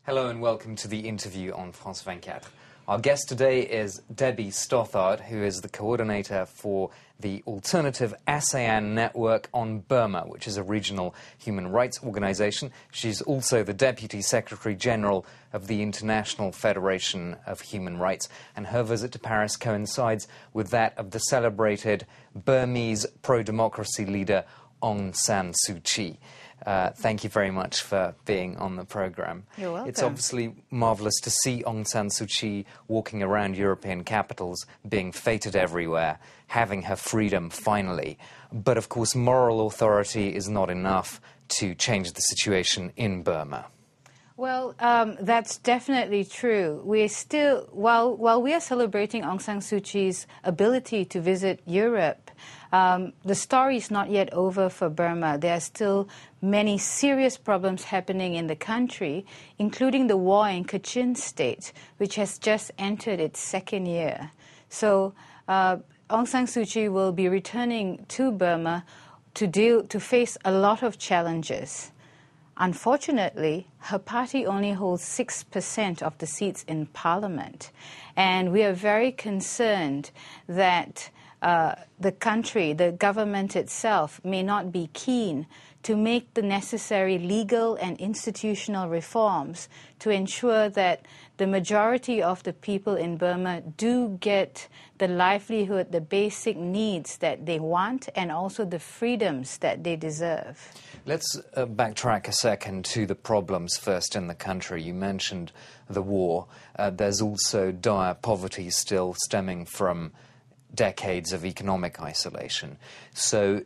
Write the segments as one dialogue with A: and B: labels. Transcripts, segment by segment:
A: Hello and welcome to the interview on France 24. Our guest today is Debbie Stothard, who is the coordinator for the Alternative ASEAN Network on Burma, which is a regional human rights organization. She's also the Deputy Secretary General of the International Federation of Human Rights, and her visit to Paris coincides with that of the celebrated Burmese pro-democracy leader Aung San Suu Kyi. Thank you very much for being on the programme.
B: You're welcome.
A: It's obviously marvellous to see Aung San Suu Kyi walking around European capitals, being feted everywhere, having her freedom finally. But of course, moral authority is not enough to change the situation in Burma.
B: Well, that's definitely true. We're still, while we are celebrating Aung San Suu Kyi's ability to visit Europe, the story is not yet over for Burma. There are still many serious problems happening in the country, including the war in Kachin State, which has just entered its second year. So Aung San Suu Kyi will be returning to Burma to face a lot of challenges. Unfortunately, her party only holds 6% of the seats in parliament, and we are very concerned that the country, the government itself, may not be keen to make the necessary legal and institutional reforms to ensure that the majority of the people in Burma do get the livelihood, the basic needs that they want, and also the freedoms that they deserve.
A: Let's backtrack a second to the problems first in the country. You mentioned the war. There's also dire poverty still stemming from decades of economic isolation. So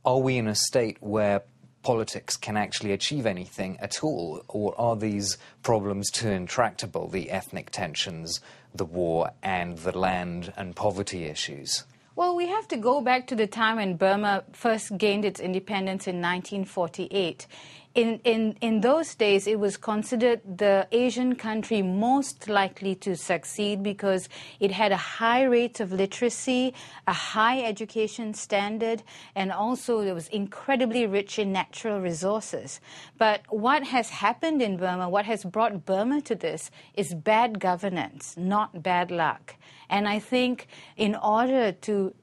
A: are we in a state where politics can actually achieve anything at all, or are these problems too intractable, the ethnic tensions, the war, and the land and poverty issues?
B: Well, we have to go back to the time when Burma first gained its independence in 1948. In those days, it was considered the Asian country most likely to succeed because it had a high rate of literacy, a high education standard, and also it was incredibly rich in natural resources. But what has happened in Burma, what has brought Burma to this, is bad governance, not bad luck. And I think in order to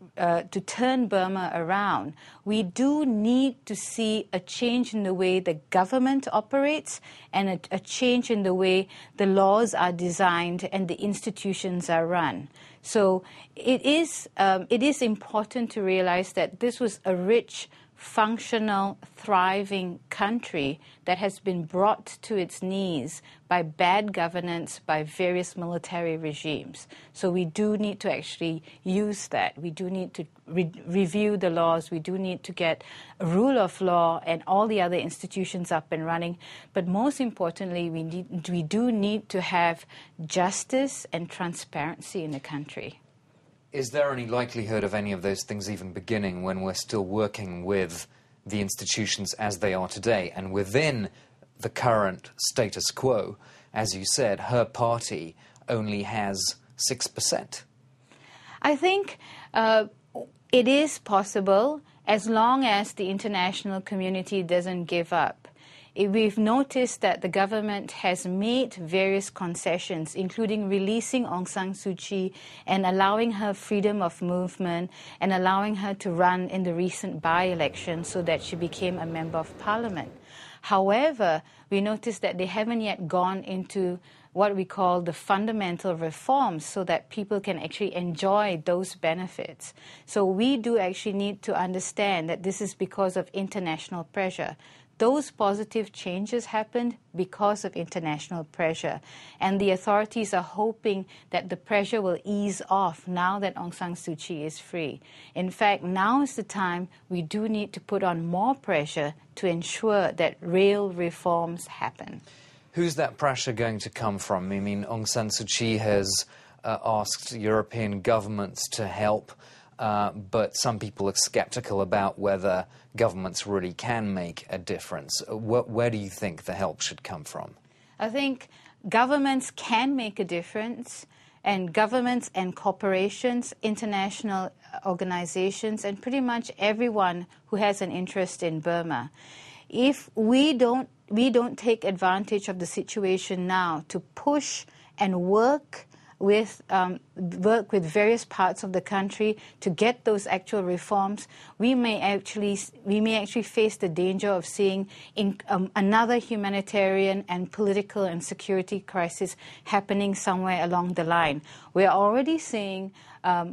B: turn Burma around, we do need to see a change in the way the government operates and a change in the way the laws are designed and the institutions are run. So it is important to realize that this was a rich, functional, thriving country that has been brought to its knees by bad governance, by various military regimes. So we do need to actually use that. We do need to review the laws. We do need to get a rule of law and all the other institutions up and running. But most importantly, we do need to have justice and transparency in the country.
A: Is there any likelihood of any of those things even beginning when we're still working with the institutions as they are today? And within the current status quo, as you said, her party only has 6%.
B: I think it is possible as long as the international community doesn't give up. We've noticed that the government has made various concessions, including releasing Aung San Suu Kyi and allowing her freedom of movement and allowing her to run in the recent by-election so that she became a member of parliament. However, we noticed that they haven't yet gone into what we call the fundamental reforms so that people can actually enjoy those benefits. So we do actually need to understand that this is because of international pressure. Those positive changes happened because of international pressure, and the authorities are hoping that the pressure will ease off now that Aung San Suu Kyi is free. In fact, now is the time we do need to put on more pressure to ensure that real reforms happen.
A: Who's that pressure going to come from? I mean, Aung San Suu Kyi has asked European governments to help, but some people are sceptical about whether governments really can make a difference. Where do you think the help should come from?
B: I think governments can make a difference, and governments and corporations, international organizations, and pretty much everyone who has an interest in Burma. If we don't take advantage of the situation now to push and work with various parts of the country to get those actual reforms, we may actually face the danger of seeing another humanitarian and political and security crisis happening somewhere along the line. We're already seeing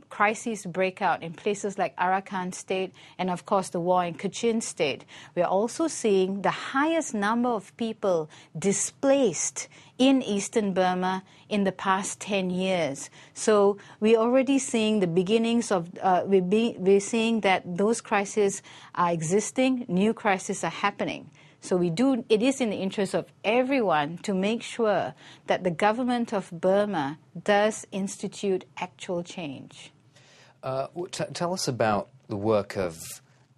B: crises break out in places like Arakan State and, of course, the war in Kachin State. We're also seeing the highest number of people displaced in eastern Burma in the past 10 years. So we're already seeing the beginnings of, we're seeing that those crises are existing, new crises are happening. So it is in the interest of everyone to make sure that the government of Burma does institute actual change.
A: Tell us about the work of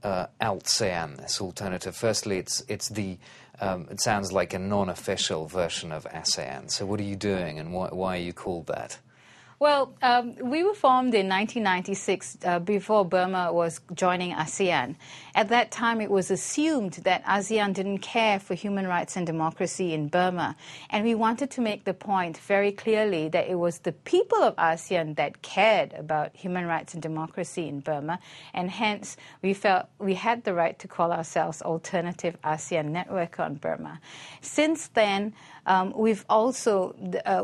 A: ALTSEAN, this alternative. Firstly, it sounds like a non-official version of ASEAN. So what are you doing, and why are you called that?
B: Well, we were formed in 1996 before Burma was joining ASEAN. At that time, it was assumed that ASEAN didn't care for human rights and democracy in Burma. And we wanted to make the point very clearly that it was the people of ASEAN that cared about human rights and democracy in Burma. And hence, we felt we had the right to call ourselves Alternative ASEAN Network on Burma. Since then, we've also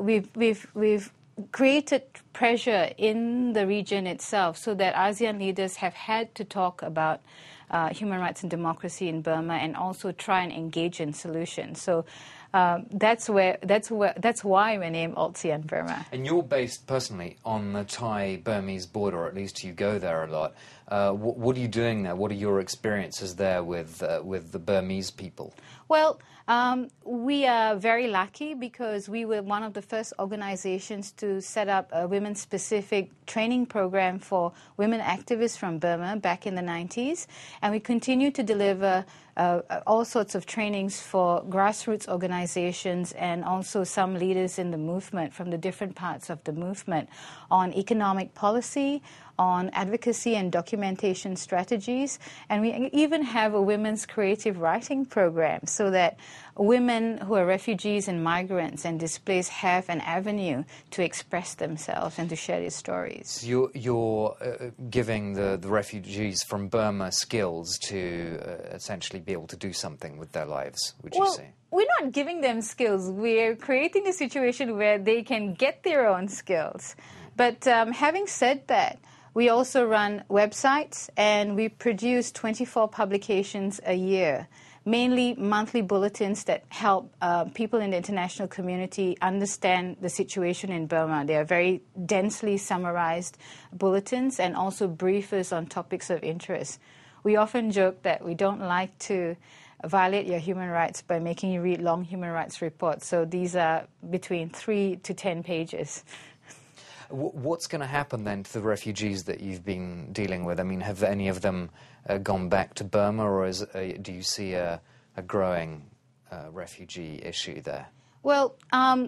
B: we've created pressure in the region itself so that ASEAN leaders have had to talk about human rights and democracy in Burma and also try and engage in solutions. So that's why we're named ALTSEAN Burma.
A: And you're based personally on the Thai-Burmese border, or at least you go there a lot. What are you doing there? What are your experiences there with the Burmese people?
B: Well, we are very lucky because we were one of the first organizations to set up a women-specific training program for women activists from Burma back in the 90s. And we continue to deliver all sorts of trainings for grassroots organizations and also some leaders in the movement from the different parts of the movement on economic policy, on advocacy and documentation strategies, and we even have a women's creative writing program so that women who are refugees and migrants and displaced have an avenue to express themselves and to share their stories.
A: So you're giving the refugees from Burma skills to essentially be able to do something with their lives, would you say?
B: We're not giving them skills. We're creating a situation where they can get their own skills. But having said that, we also run websites and we produce 24 publications a year, mainly monthly bulletins that help people in the international community understand the situation in Burma. They are very densely summarized bulletins and also briefers on topics of interest. We often joke that we don't like to violate your human rights by making you read long human rights reports. So these are between 3 to 10 pages.
A: What's going to happen then to the refugees that you've been dealing with? I mean, have any of them gone back to Burma, or do you see a growing refugee issue there?
B: Well,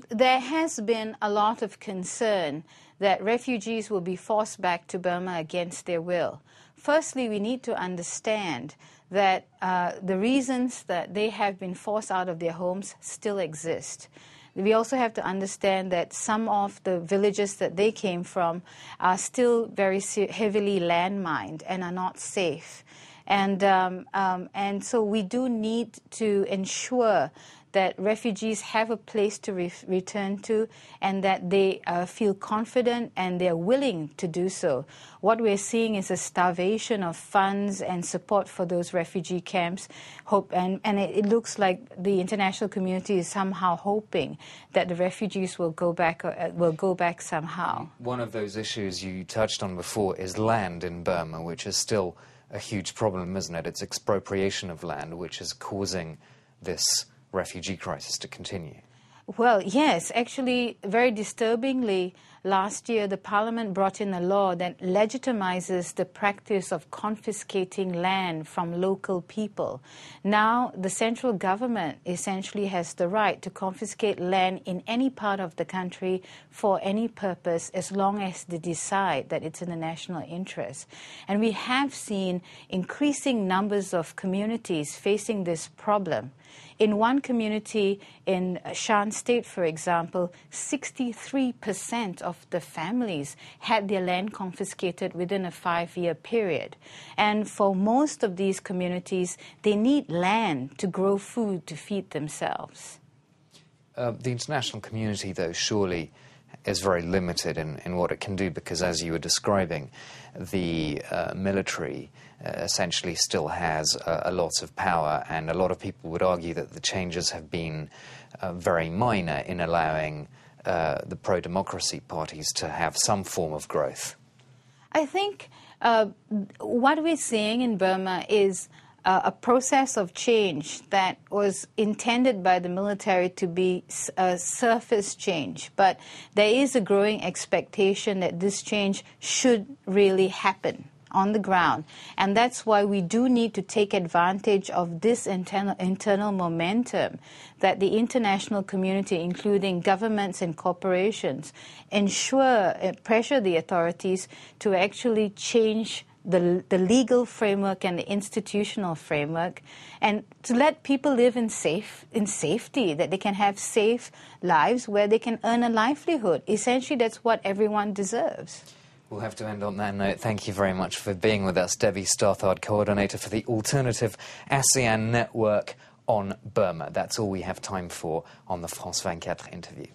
B: there has been a lot of concern that refugees will be forced back to Burma against their will. Firstly, we need to understand that the reasons that they have been forced out of their homes still exist. We also have to understand that some of the villages that they came from are still very heavily landmined and are not safe. And so we do need to ensure that refugees have a place to return to and that they feel confident and they're willing to do so. What we're seeing is a starvation of funds and support for those refugee camps. And it looks like the international community is somehow hoping that the refugees will go back somehow.
A: One of those issues you touched on before is land in Burma, which is still a huge problem, isn't it? It's expropriation of land, which is causing this refugee crisis to continue.
B: Well, yes. Actually, very disturbingly, last year the Parliament brought in a law that legitimizes the practice of confiscating land from local people. Now the central government essentially has the right to confiscate land in any part of the country for any purpose as long as they decide that it's in the national interest. And we have seen increasing numbers of communities facing this problem. In one community in Shan State, for example, 63% of the families had their land confiscated within a 5-year period. And for most of these communities, they need land to grow food to feed themselves.
A: The international community, though, surely is very limited in what it can do because, as you were describing, the military essentially still has a lot of power, and a lot of people would argue that the changes have been very minor in allowing the pro-democracy parties to have some form of growth.
B: I think what we're seeing in Burma is a process of change that was intended by the military to be a surface change. But there is a growing expectation that this change should really happen on the ground. And that's why we do need to take advantage of this internal momentum that the international community, including governments and corporations, pressure the authorities to actually change the legal framework and the institutional framework, and to let people live in safety, that they can have safe lives where they can earn a livelihood. Essentially, that's what everyone deserves.
A: We'll have to end on that note. Thank you very much for being with us, Debbie Stothard, Coordinator for the Alternative ASEAN Network on Burma. That's all we have time for on the France 24 interview.